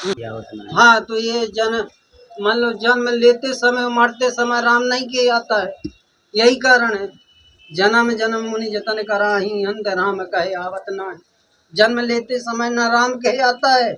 हाँ, तो ये मान लो जन्म लेते समय मरते समय राम नहीं किया जाता है, यही कारण है। जन्म जन्म मुनि जतन कराही अंत राम कहे आवत नाहि। जन्म लेते समय न राम कहे जाता है,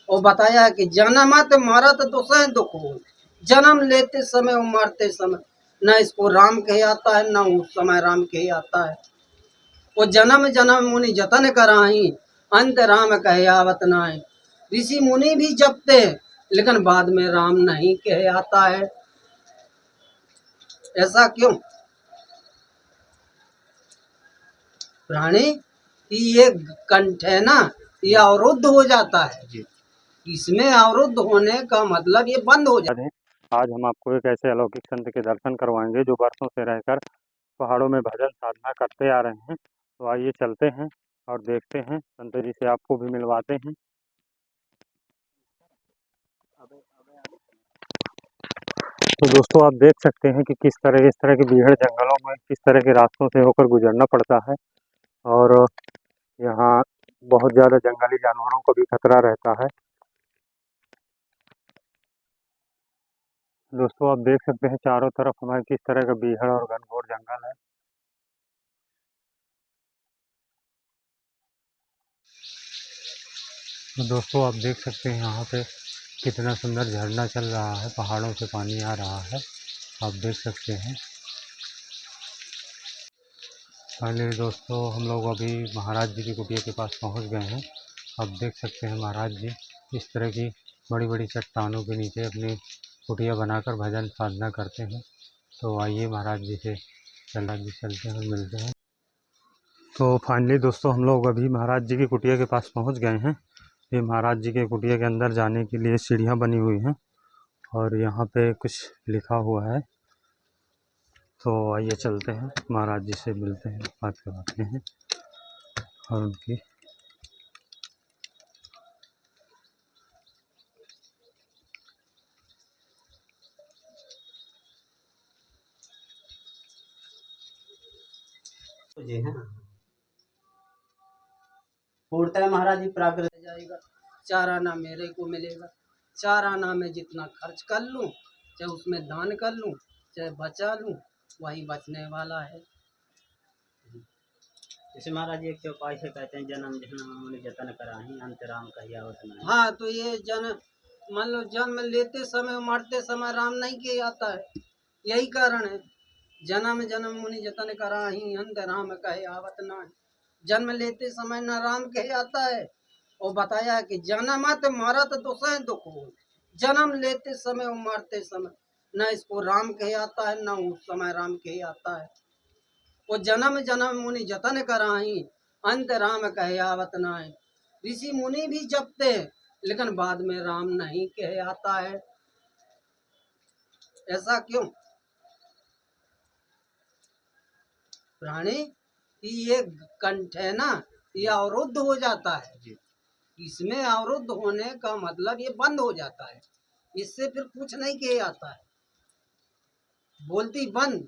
और बताया कि जन्मत मरत दुसह दुख हो। जन्म लेते समय और मरते समय न इसको राम कहे जाता है, न उस समय राम कहे जाता है। वो जन्म जन्म मुनि जतन कराही अंत राम कहे आवत नाहि। ऋषि मुनि भी जपते हैं, लेकिन बाद में राम नहीं कहे आता है। ऐसा क्यों? प्राणी की ये कंठ है ना, ये अवरुद्ध हो जाता है। इसमें अवरुद्ध होने का मतलब ये बंद हो जाता है। आज हम आपको एक ऐसे अलौकिक संत के दर्शन करवाएंगे जो वर्षों से रहकर पहाड़ों में भजन साधना करते आ रहे हैं। तो आइए चलते हैं और देखते हैं, संत जी से आपको भी मिलवाते हैं। तो दोस्तों आप देख सकते हैं कि किस तरह की बीहड़ जंगलों में किस तरह के रास्तों से होकर गुजरना पड़ता है, और यहाँ बहुत ज़्यादा जंगली जानवरों को भी खतरा रहता है। दोस्तों आप देख सकते हैं चारों तरफ हमारे किस तरह का बीहड़ और घनघोर जंगल है। तो दोस्तों आप देख सकते हैं यहाँ पे कितना सुंदर झरना चल रहा है, पहाड़ों से पानी आ रहा है, आप देख सकते हैं। फाइनली दोस्तों हम लोग अभी महाराज जी की कुटिया के पास पहुँच गए हैं। आप देख सकते हैं महाराज जी इस तरह की बड़ी बड़ी चट्टानों के नीचे अपनी कुटिया बनाकर भजन साधना करते हैं। तो आइए महाराज जी से चलते हैं और मिलते हैं। तो फाइनली दोस्तों हम लोग अभी महाराज जी की कुटिया के पास पहुंच गए हैं। ये महाराज जी के कुटिया के अंदर जाने के लिए सीढ़ियां बनी हुई हैं, और यहाँ पे कुछ लिखा हुआ है। तो आइए चलते हैं, महाराज जी से मिलते हैं, बात करवाते हैं और उनकी जी हाँ, पूर्णतः महाराज जी प्राकृत जाएगा। चार आना मेरे को मिलेगा। चार आना में जितना खर्च कर लूँ, चाहे उसमें दान कर लूँ, चाहे बचा लूँ, वही बचने वाला है। जैसे महाराज जी एक चौपाई से कहते हैं जन्म जन्म मुनि जतन कराही अंत राम कही आवत नाहि। हाँ, तो ये मान लो जन्म लेते समय मरते समय राम नहीं किया जाता है, यही कारण है। जन्म जन्म मुनि जतन कराही अंत राम कहे आवत नाहि। जन्म लेते समय न राम कहे जाता है, और बताया कि जन्मत मरत दुसह दुख हो। जन्म लेते समय और मरते समय न इसको राम कहे जाता है, न उस समय राम कहे जाता है। वो जन्म जन्म मुनि जतन कराही अंत राम कहे आवत नाहि। ऋषि मुनि भी जपते हैं, लेकिन बाद में राम नहीं कहे आता है। ऐसा क्यों? प्राणी की ये कंठ है ना, ये अवरुद्ध हो जाता है। इसमें अवरुद्ध होने का मतलब ये बंद हो जाता है। इससे फिर कुछ नहीं किया जाता है, बोलती बंद।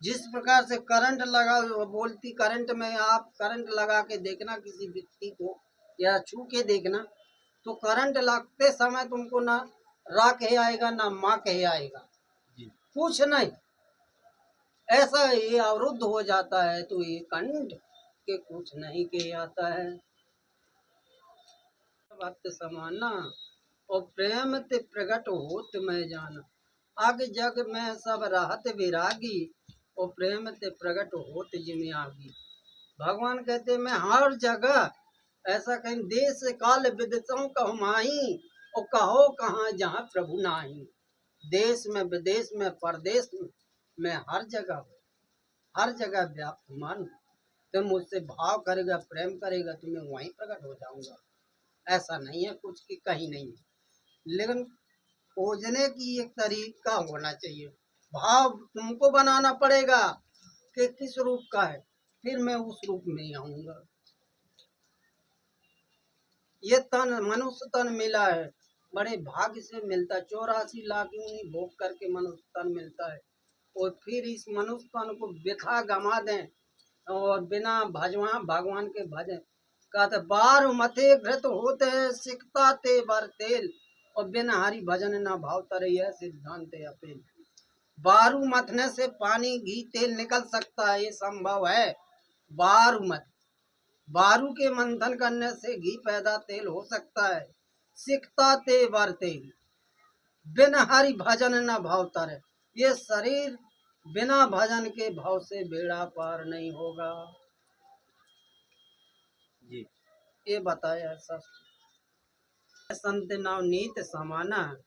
जिस प्रकार से करंट लगा, बोलती करंट में आप करंट लगा के देखना किसी व्यक्ति को, या छू के देखना, तो करंट लगते समय तुमको ना रा कहे आएगा, ना माँ कहे आएगा, कुछ नहीं। ऐसा ये अवरुद्ध हो जाता है, तो ये कंठ के कुछ नहीं कहे आता है। भक्त समाना और प्रेम ते प्रकट होत मैं जाना। आग जग में सब रहत विरागी, और प्रेम ते प्रकट होत जिम आगी। भगवान कहते मैं हर जगह, ऐसा कहीं देश काल विदितों कहूँ माही, और कहो कहाँ जहाँ प्रभु नाही। देश में विदेश में परदेश में मैं हर जगह, हर जगह व्याप्त मान। तुम मुझसे भाव करेगा, प्रेम करेगा, तो मैं वहीं प्रकट हो जाऊंगा। ऐसा नहीं है कुछ कि कहीं नहीं है, लेकिन खोजने की एक तरीका होना चाहिए। भाव तुमको बनाना पड़ेगा कि किस रूप का है, फिर मैं उस रूप में ही आऊंगा। ये तन मनुष्य तन मिला है, बड़े भाग्य से मिलता है। 84 लाख यूनि भोग करके मनुष्य तन मिलता है, और फिर इस मनुष्य तन को बिखा गमा दें और बिना भगवान के भजन, कहते बार मथे घृत होते सिकता ते बर तेल, और बिन हरि भजन न भाव तरई है सिद्धांत अपेल। बारू मथने से पानी घी तेल निकल सकता है, ये संभव है। बारू मत बारू के मंथन करने से घी पैदा तेल हो सकता है। सिकता ते बर तेल, बिन हरि भजन न भाव तरे, ये शरीर बिना भजन के भाव से बेड़ा पार नहीं होगा। जी। ये बताया सब। संत नवनीत समाना,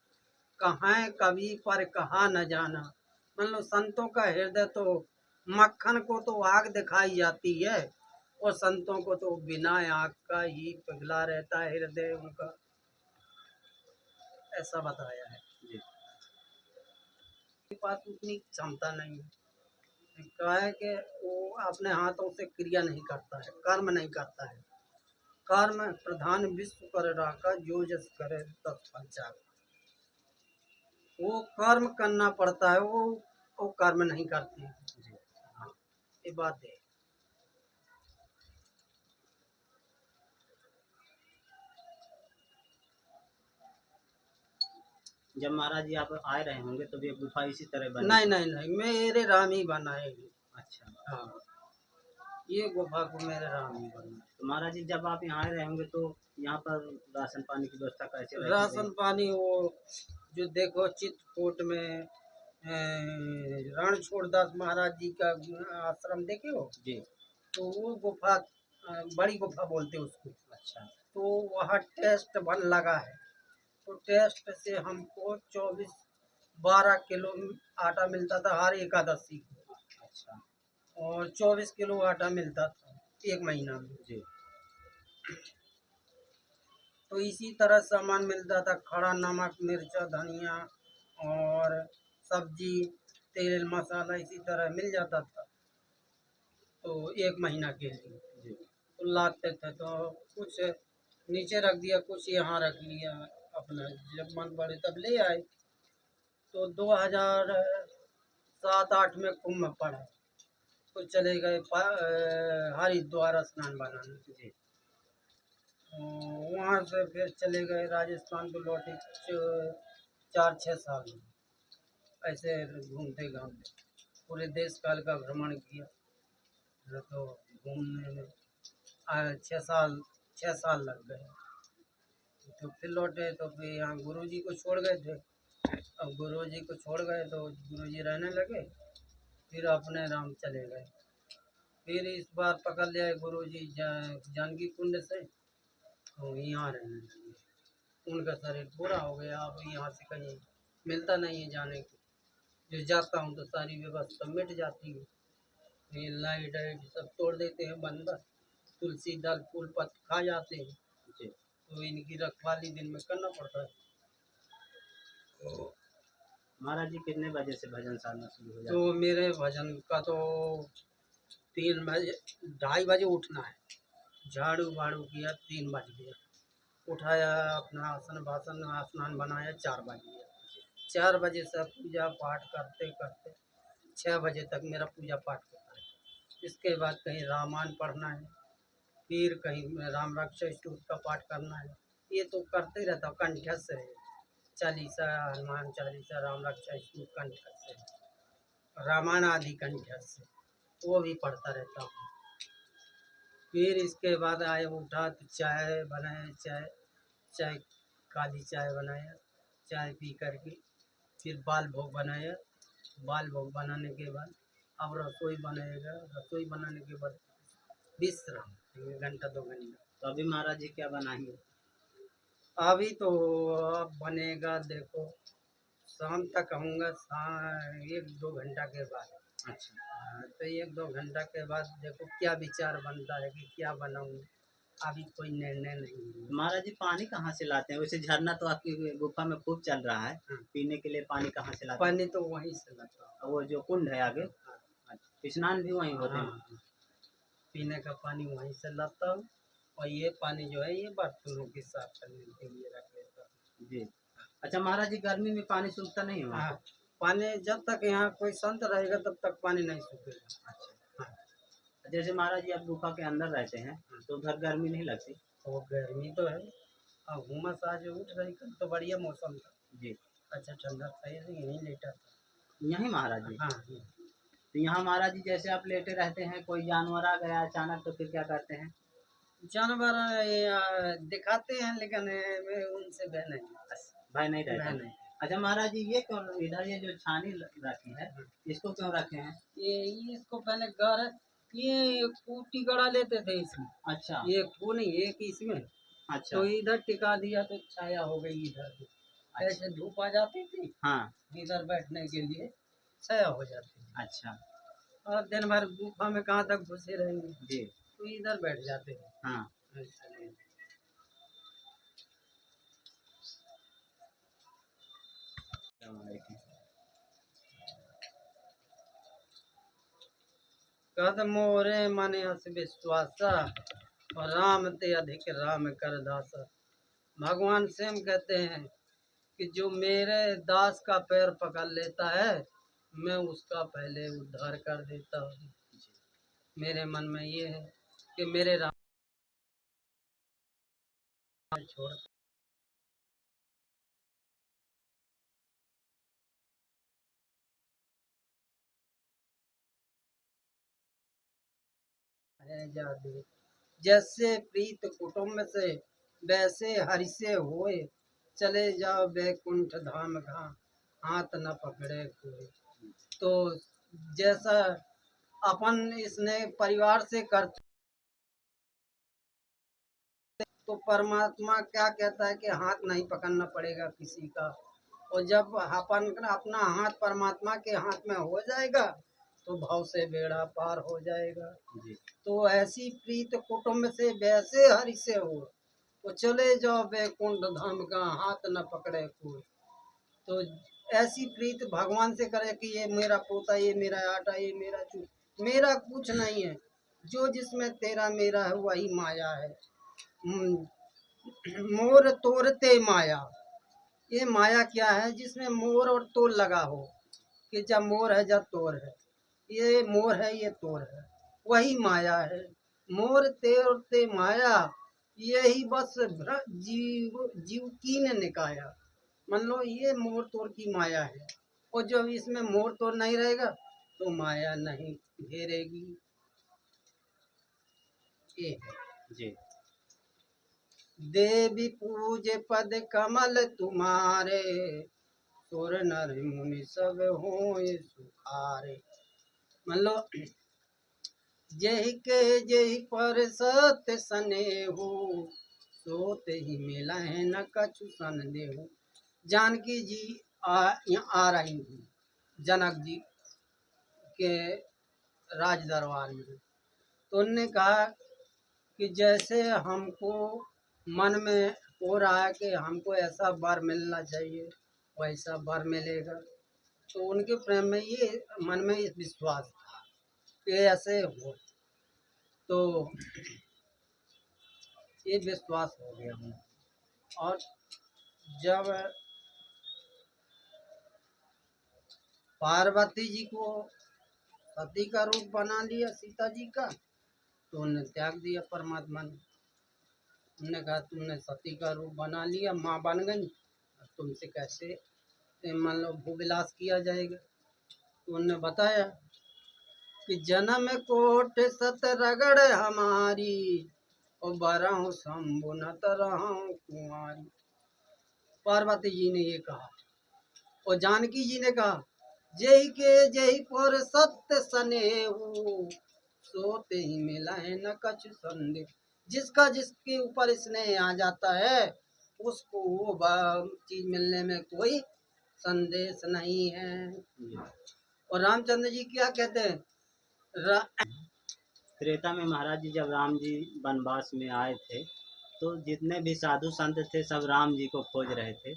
कहाँ कवि पर कहा न जाना। मतलब संतों का हृदय तो मक्खन को तो आग दिखाई जाती है, और संतों को तो बिना आग का ही पिघला रहता है हृदय उनका। ऐसा बताया है। जी। के पास उतनी क्षमता नहीं है। क्या है कि वो अपने हाथों से क्रिया नहीं करता है, कर्म नहीं करता है। कर्म प्रधान विश्व कर राखा, जो जस करे तत् फल चाखा। वो कर्म करना पड़ता है, वो कर्म नहीं करते हैं। जी। हाँ, ये बात है। जब महाराज जी आप आए रहे होंगे तो ये गुफा इसी तरह बनी नहीं थी? नहीं नहीं, मेरे राम ही बनाएगी। अच्छा। हाँ, ये गुफा को मेरे राम ही बनाए। तो महाराज जी जब आप यहाँ आए रहे होंगे तो यहाँ पर राशन पानी की व्यवस्था कैसे रखी राशन गई? पानी वो जो देखो चित्रकूट में रणछोड़दास महाराज जी का आश्रम देखे हो, जी। तो वो गुफा बड़ी गुफा बोलते हैं उसको। अच्छा। तो वहाँ टेस्ट बन लगा है, तो टेस्ट से हमको 12 किलो आटा मिलता था हर एकादशी को, अच्छा। और 24 किलो आटा मिलता था एक महीना में। जी। तो इसी तरह सामान मिलता था, खड़ा नमक मिर्चा धनिया और सब्जी तेल मसाला इसी तरह मिल जाता था, तो एक महीना के लिए। जी। तो लाते थे तो कुछ नीचे रख दिया, कुछ यहाँ रख लिया, अपना जब मन पड़े तब ले आए। तो 2007-8 में कुंभ पड़ा, तो चले गए हरिद्वार स्नान बनाने। जी। वहाँ से फिर चले गए राजस्थान, तो लौटे 4-6 साल में, ऐसे घूमते घामते पूरे देश काल का भ्रमण किया। तो घूमने में 6 साल लग गए। तो फिर लौटे तो फिर यहाँ गुरुजी को छोड़ गए थे। अब गुरुजी को छोड़ गए तो गुरुजी रहने लगे, फिर अपने राम चले गए। फिर इस बार पकड़ लिया गुरुजी जानकी कुंड से, तो यहाँ रहने लगे। उनका शरीर पूरा हो गया, अब यहाँ से कहीं मिलता नहीं है जाने को। जो जाता हूँ तो सारी व्यवस्था मिट जाती है। ये लाइट वाइट सब तोड़ देते हैं बंदर, तुलसी दल फूल पत्ते खा जाते हैं, जी। तो इनकी रखवाली दिन में करना पड़ता है। महाराज जी कितने बजे से भजन साधना शुरू हो जाता तो मेरे भजन का तो 3 बजे 2:30 बजे उठना है, झाड़ू वाड़ू किया 3 बज गया, उठाया अपना आसन बासन स्नान बनाया 4 बज गया। 4 बजे से पूजा पाठ करते करते 6 बजे तक मेरा पूजा पाठ होता है। इसके बाद कहीं रामायण पढ़ना है, फिर कहीं राम रक्षा स्तोत्र का पाठ करना है। ये तो करते रहता हूँ कंठस्थ से, चालीसा हनुमान चालीसा राम रक्षा स्तोत्र कंठस्थ से, रामायण आदि कंठस्थ से वो भी पढ़ता रहता हूँ। फिर इसके बाद आए उठा तो चाय बनाया, चाय काली चाय बनाया, चाय पी करके फिर बाल भोग बनाया। बाल भोग बनाने के बाद अब रसोई बनेगा, रसोई बनाने के बाद विश्राम 1 घंटा 2 घंटा। तो अभी महाराज जी क्या बनाएंगे? अभी तो अब बनेगा, देखो शाम तक आऊँगा, 1-2 घंटा के बाद। अच्छा। हाँ, तो 1-2 घंटा के बाद देखो क्या विचार बनता है कि क्या बनाऊँ, अभी कोई निर्णय नहीं है। तो महाराज जी पानी कहाँ से लाते हैं? वैसे झरना तो आपकी गुफा में खूब चल रहा है, हाँ, पीने के लिए पानी कहाँ से लाते हैं? पानी तो वहीं से लाता हूँ। और वो जो कुंड है आगे, हाँ, अच्छा, स्नान भी वहीं होते हैं? हाँ, पीने का पानी वहीं से लाता हूँ, और ये पानी जो है ये बर्तनों की साफ करने के लिए रख लेता हूँ। जी। अच्छा महाराज जी गर्मी में पानी सूखता नहीं है वहाँ हाँ, पे? पानी जब तक यहाँ कोई संत रहेगा तब तक पानी नहीं सूखेगा। अच्छा। हाँ, जैसे महाराज जी आप गुफा के अंदर रहते हैं तो उधर गर्मी नहीं लगती? और गर्मी तो है, अब हुमस आज उठ रही, कल तो बढ़िया मौसम था, जी। अच्छा ठंडा था, यहीं लेटा था। यहीं महाराज जी? हाँ तो यहाँ महाराज जी जैसे आप लेटे रहते हैं, कोई जानवर आ गया अचानक तो फिर क्या करते हैं? जानवर ये, दिखाते हैं लेकिन मैं उनसे बह नहीं, भय नहीं रहता? बह नहीं। अच्छा महाराज जी ये क्यों इधर ये जो छानी रखी है इसको क्यों रखे हैं? ये इसको पहले घर, ये कूटी गड़ा लेते थे इसमें। अच्छा। ये वो नहीं, एक इसमें, अच्छा। तो इधर टिका दिया तो छाया हो गई इधर भी। अच्छा। ऐसे धूप आ जाती थी, हाँ। इधर बैठने के लिए छाया हो जाती थी। अच्छा। और दिन भर गुफा में कहाँ तक घुसे रहेंगे, जी। तो इधर बैठ जाते हैं। हाँ। ऐसा नहीं। कद मोरे मन हस विश्वासा, और राम ते अधिक राम कर दासा। भगवान स्वयं कहते हैं कि जो मेरे दास का पैर पकड़ लेता है, मैं उसका पहले उद्धार कर देता हूँ। मेरे मन में ये है कि मेरे राम छोड़ है जादू। जैसे प्रीत कुटुंब से, वैसे हरि से होए, चले जाओ बैकुंठ धाम का, हाथ न पकड़े कोई। तो जैसा अपन इसने परिवार से कर, तो परमात्मा क्या कहता है कि हाथ नहीं पकड़ना पड़ेगा किसी का। और जब अपन अपना हाथ परमात्मा के हाथ में हो जाएगा, तो भाव से बेड़ा पार हो जाएगा। जी। तो ऐसी प्रीत कुटुंब से, वैसे हरि से हो, तो चले जाओ बैकुंठ धाम का, हाथ न पकड़े कोई। तो ऐसी प्रीत भगवान से करे कि ये मेरा पोता, ये मेरा आटा, ये मेरा चूर, मेरा कुछ नहीं है, जो जिसमें तेरा मेरा है वही माया है। मोर तोरते माया, ये माया क्या है? जिसमें मोर और तोर लगा हो, कि जब मोर है जब तोर है, ये मोर है ये तोर है, वही माया है। मोर तोरते माया, यही बस जीव जीव कीन निकाया। मान लो ये मोर तोर की माया है, और जब इसमें मोर तोर नहीं रहेगा तो माया नहीं घेरेगी। ये है। जी। देवी पूजे पद कमल तुम्हारे, सुर नर मुनि सब होए सुखारे। मान लो जेहि के जेहि पर सत्य सनेहु, सोते ही मिला है न कछु सन देहु। जानकी जी यहाँ आ रही थी जनक जी के राज दरबार में, तो उनने कहा कि जैसे हमको मन में हो रहा है कि हमको ऐसा वर मिलना चाहिए, वैसा वर मिलेगा। तो उनके प्रेम में ये मन में ये विश्वास था कि ऐसे हो, तो ये विश्वास हो गया उनको। और जब पार्वती जी को सती का रूप बना लिया सीता जी का, तो उन्हें त्याग दिया परमात्मा ने। उन्होंने कहा तुमने सती का रूप बना लिया, माँ बन गई, अब तुमसे कैसे मान लो भूविलास किया जाएगा। तो उन्होंने बताया कि जन्म कोट सत रगड़ हमारी, और बरहु शंभु न तरहु कुंवारी। पार्वती जी ने ये कहा, और जानकी जी ने कहा जय के जय पर सत्य स्नेहु, सोते ही मिला है न कछु संदेह। जिसका जिसके ऊपर स्नेह आ जाता है, उसको वो चीज मिलने में कोई संदेश नहीं है। और रामचंद्र जी क्या कहते हैं? त्रेता में महाराज जी जब राम जी वनवास में आए थे तो जितने भी साधु संत थे सब राम जी को खोज रहे थे,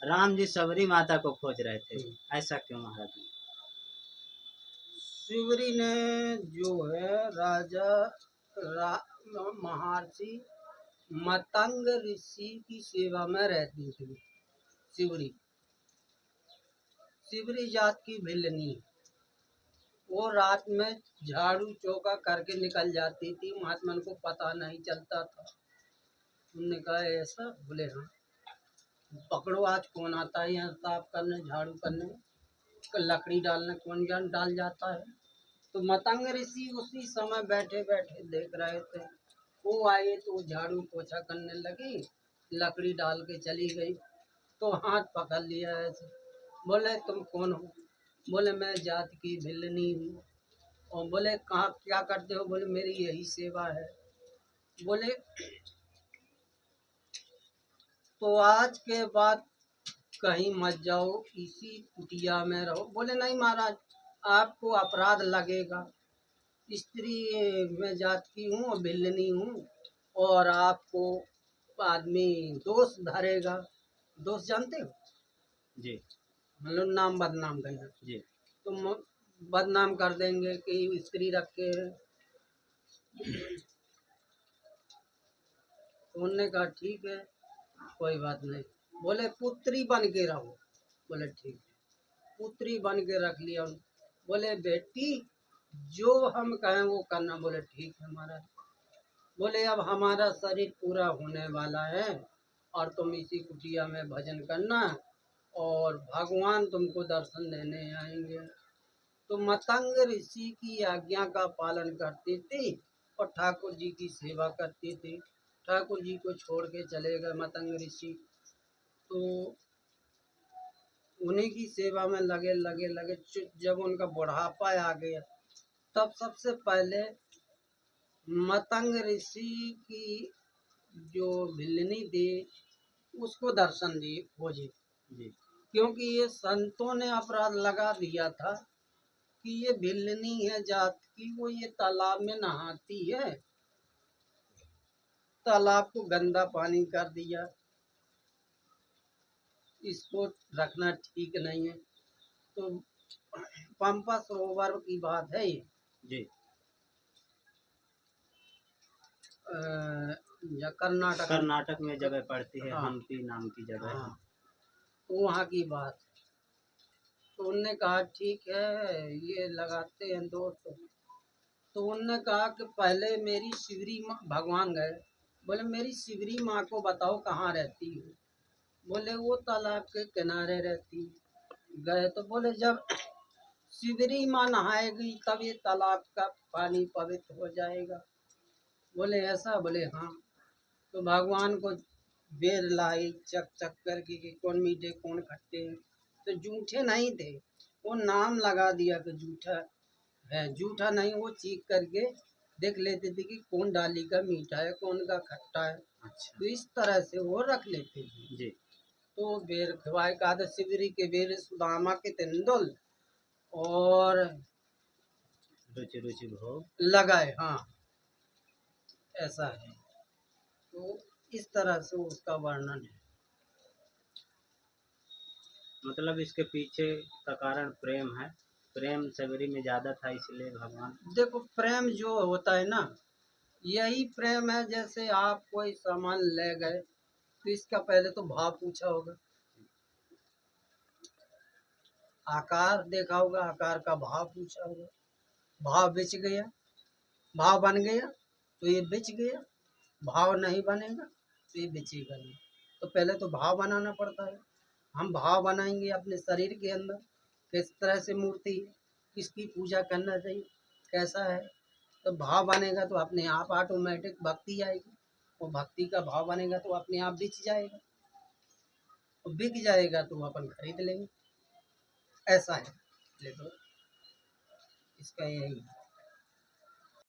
राम जी सबरी माता को खोज रहे थे, ऐसा क्यों महाराज जी? शिवरी ने जो है राजा महर्षि मतंग ऋषि की सेवा में रहती थी। शिवरी शिवरी जात की भिल्लनी, वो रात में झाड़ू चौका करके निकल जाती थी, महात्मन को पता नहीं चलता था। उन्होंने कहा ऐसा? बोले हाँ। पकड़ो आज कौन आता है यहाँ साफ करने झाड़ू करने, लकड़ी डालने कौन जान डाल जाता है। तो मतंग ऋषि उसी समय बैठे बैठे देख रहे थे। वो आए तो झाड़ू पोछा करने लगी, लकड़ी डाल के चली गई। तो हाथ पकड़ लिया ऐसे, बोले तुम कौन हो? बोले मैं जात की भिल्लनी हूँ। और बोले कहाँ क्या करते हो? बोले मेरी यही सेवा है। बोले तो आज के बाद कहीं मत जाओ, इसी कुटिया में रहो। बोले नहीं महाराज, आपको अपराध लगेगा, स्त्री में जात की हूँ और भिल्लनी हूँ, और आपको आदमी दोष धरेगा। दोष जानते हो? जी मतलब नाम बदनाम करना। जी तो बदनाम कर देंगे कि स्त्री रखे है। तो उन्होंने कहा ठीक है, कोई बात नहीं। बोले पुत्री बन के रहो। बोले ठीक है, पुत्री बन के रख लिया। बोले बेटी जो हम कहें वो करना। बोले ठीक है महाराज। बोले अब हमारा शरीर पूरा होने वाला है और तुम इसी कुटिया में भजन करना और भगवान तुमको दर्शन देने आएंगे। तो मतंग ऋषि की आज्ञा का पालन करती थी और ठाकुर जी की सेवा करती थी। ठाकुर जी को छोड़ के चले गए मतंग ऋषि। तो उन्हीं की सेवा में लगे लगे लगे जब उनका बुढ़ापा आ गया, तब सबसे पहले मतंग ऋषि की जो भिल्लनी थी उसको दर्शन दिए खोजे। जी क्योंकि ये संतों ने अपराध लगा दिया था कि ये भिल्लनी है जात की, वो ये तालाब में नहाती है, तालाब को गंदा पानी कर दिया, इसको रखना ठीक नहीं है। तो पंपा सरोवर की बात है ये, जी या कर्नाटक में। कर्नाटक में जगह पड़ती है, हाँ हम्पी नाम की जगह है। हाँ, तो वहाँ की बात। तो उनने कहा ठीक है ये लगाते हैं दोस्त। तो उनने कहा कि पहले मेरी शिवरी माँ, भगवान गए, बोले मेरी शिवरी माँ को बताओ कहाँ रहती हो। बोले वो तालाब के किनारे रहती। गए तो बोले जब शिवरी माँ नहाएगी तब ये तालाब का पानी पवित्र हो जाएगा। बोले ऐसा? बोले हाँ। तो भगवान को बेर लाई चक चक करके कि कौन मीठे कौन खट्टे हैं। तो जूठे नहीं थे, वो नाम लगा दिया कि जूठा है। जूठा नहीं, वो चीख करके देख लेते थे कि कौन डाली का मीठा है कौन का खट्टा है। अच्छा तो इस तरह से वो रख लेते थे। जी तो बेर खवाए का शिवरी के बेर सुदामा के तेंदुल और रुचि रुचि भोग। लगाए। हाँ ऐसा है। तो इस तरह से उसका वर्णन है। मतलब इसके पीछे का कारण प्रेम है, प्रेम सबरी में ज्यादा था इसलिए भगवान। देखो प्रेम जो होता है ना, यही प्रेम है। जैसे आप कोई सामान ले गए तो इसका पहले तो भाव पूछा होगा, आकार देखा होगा, आकार का भाव पूछा होगा, भाव बिच गया, भाव बन गया तो ये बिच गया, भाव नहीं बनेगा तो ये बिचेगा नहीं। तो पहले तो भाव बनाना पड़ता है। हम भाव बनाएंगे अपने शरीर के अंदर, किस तरह से मूर्ति है, किसकी पूजा करना चाहिए, कैसा है। तो भाव बनेगा तो अपने आप ऑटोमेटिक भक्ति आएगी। वो भक्ति का भाव बनेगा तो अपने आप बिक जाएगा, तो बिक जाएगा तो अपन खरीद लेंगे। ऐसा है। ले दो, इसका यही है।